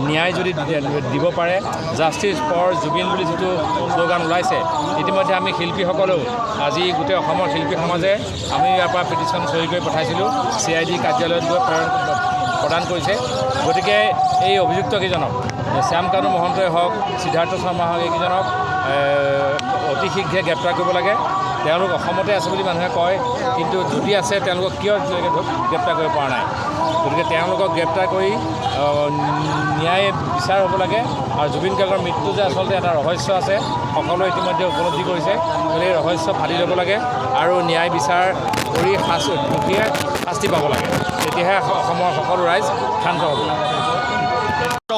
ন্যায় যদি দিব পাৰে জাষ্টিছ ফৰ জুবিন বুলি যিটো শ্লোগান ওলাইছে ইতিমধ্যে আমি শিল্পীসকলেও আজি গোটেই অসমৰ শিল্পী সমাজে আমি ইয়াৰ পৰা পিটিশ্যন চহী কৰি পঠাইছিলোঁ CID কাৰ্যালয়ত গৈ প্ৰদান কৰিছে গতিকে এই অভিযুক্তকেইজনক শ্যামকানু মহন্তই হওক সিদ্ধাৰ্থ শৰ্মা হওক এইকেইজনক অতি শীঘ্ৰে গ্ৰেপ্তাৰ কৰিব লাগে তেওঁলোক অসমতে আছে বুলি মানুহে কয় কিন্তু যদি আছে তেওঁলোকক কিয় গ্ৰেপ্তাৰ কৰিব পৰা নাই গতিকে তেওঁলোকক গ্ৰেপ্তাৰ কৰি ন্যায় বিচাৰ হ'ব লাগে আৰু জুবিন গাৰ্গৰ মৃত্যু যে আচলতে এটা ৰহস্য আছে সকলোৱে ইতিমধ্যে উপলব্ধি কৰিছে গতিকে এই ৰহস্য ফালি ল'ব লাগে আৰু ন্যায় বিচাৰ কৰি দোষীয়ে শাস্তি পাব লাগে তেতিয়াহে অসমৰ সকলো ৰাইজ শান্ত হ'ব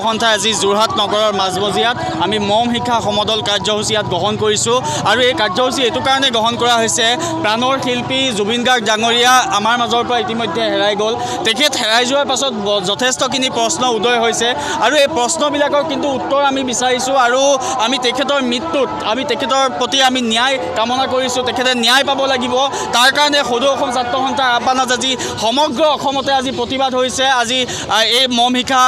সন্থাই আজি যোৰহাট নগৰৰ মাজমজিয়াত আমি মম শিক্ষা সমদল কাৰ্যসূচী ইয়াত গ্ৰহণ কৰিছোঁ আৰু এই কাৰ্যসূচী এইটো কাৰণে গ্ৰহণ কৰা হৈছে প্ৰাণৰ শিল্পী জুবিন গাৰ্গ ডাঙৰীয়া আমাৰ মাজৰ পৰা ইতিমধ্যে হেৰাই গ'ল তেখেত হেৰাই যোৱাৰ পাছত যথেষ্টখিনি প্ৰশ্ন উদয় হৈছে আৰু এই প্ৰশ্নবিলাকৰ কিন্তু উত্তৰ আমি বিচাৰিছোঁ আৰু আমি তেখেতৰ মৃত্যুত আমি তেখেতৰ প্ৰতি আমি ন্যায় কামনা কৰিছোঁ তেখেতে ন্যায় পাব লাগিব তাৰ কাৰণে সদৌ অসম ছাত্ৰ সন্থাৰ আহ্বানত আজি সমগ্ৰ অসমতে আজি প্ৰতিবাদ হৈছে আজি এই মম শিক্ষা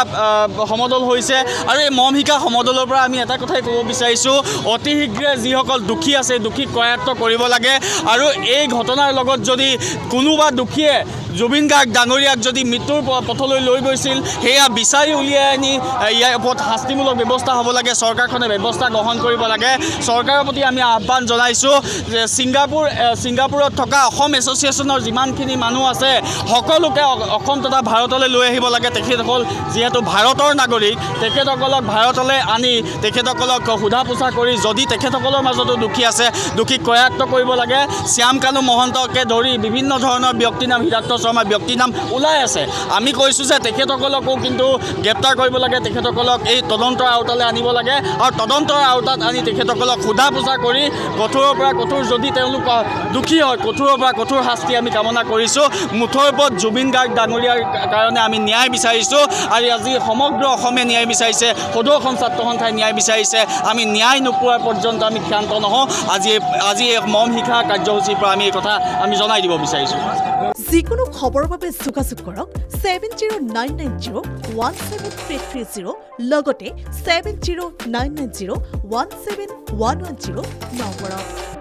সমদল হৈছে আৰু এই মম শিক্ষা সমদলৰ পৰা আমি এটা কথাই ক'ব বিচাৰিছোঁ অতি শীঘ্ৰে যিসকল দোষী আছে দোষীক কৰায়ত্ব কৰিব লাগে আৰু এই ঘটনাৰ লগত যদি কোনোবা দোষীয়ে জুবিন গাৰ্গ ডাঙৰীয়াক যদি মৃত্যুৰ পথলৈ লৈ গৈছিল সেয়া বিচাৰি উলিয়াই আনি ইয়াৰ ওপৰত শাস্তিমূলক ব্যৱস্থা হ'ব লাগে চৰকাৰখনে ব্যৱস্থা গ্ৰহণ কৰিব লাগে চৰকাৰৰ প্ৰতি আমি আহ্বান জনাইছোঁ যে ছিংগাপুৰত থকা অসম এছ'চিয়েশ্যনৰ যিমানখিনি মানুহ আছে সকলোকে অসম তথা ভাৰতলৈ লৈ আহিব লাগে তেখেতসকল যিহেতু ভাৰতৰ নাগৰিক তেখেতসকলক ভাৰতলৈ আনি তেখেতসকলক সোধা পোছা কৰি যদি তেখেতসকলৰ মাজতো দোষী আছে দোষীক কৰায়ত্ব কৰিব লাগে শ্যামকানু মহন্তকে ধৰি বিভিন্ন ধৰণৰ ব্যক্তিৰ নাম সিদ্ধাৰ্থ শৰ্মা ব্যক্তিৰ নাম ওলাই আছে আমি কৈছোঁ যে তেখেতসকলকো কিন্তু গ্ৰেপ্তাৰ কৰিব লাগে তেখেতসকলক এই তদন্তৰ আওতালৈ আনিব লাগে আৰু তদন্তৰ আওতাত আনি তেখেতসকলক সোধা পোছা কৰি কঠোৰৰ পৰা কঠোৰ যদি তেওঁলোক দোষী হয় কঠোৰৰ পৰা কঠোৰ শাস্তি আমি কামনা কৰিছোঁ মুঠৰ ওপৰত জুবিন গাৰ্গ ডাঙৰীয়াৰ কাৰণে আমি ন্যায় বিচাৰিছোঁ আৰু আজি সমগ্ৰ অসমে ন্যায় বিচাৰিছে সদৌ অসম ছাত্ৰ সন্থাই ন্যায় বিচাৰিছে আমি ন্যায় নোপোৱাৰ পৰ্যন্ত আমি ক্ষান্ত নহওঁ আজি এই মম শিক্ষা কাৰ্যসূচীৰ পৰা আমি এই কথা আমি জনাই দিব বিচাৰিছোঁ যিকোনো খবৰৰ বাবে যোগাযোগ কৰক 7099017330 লগতে 7099017110 নম্বৰত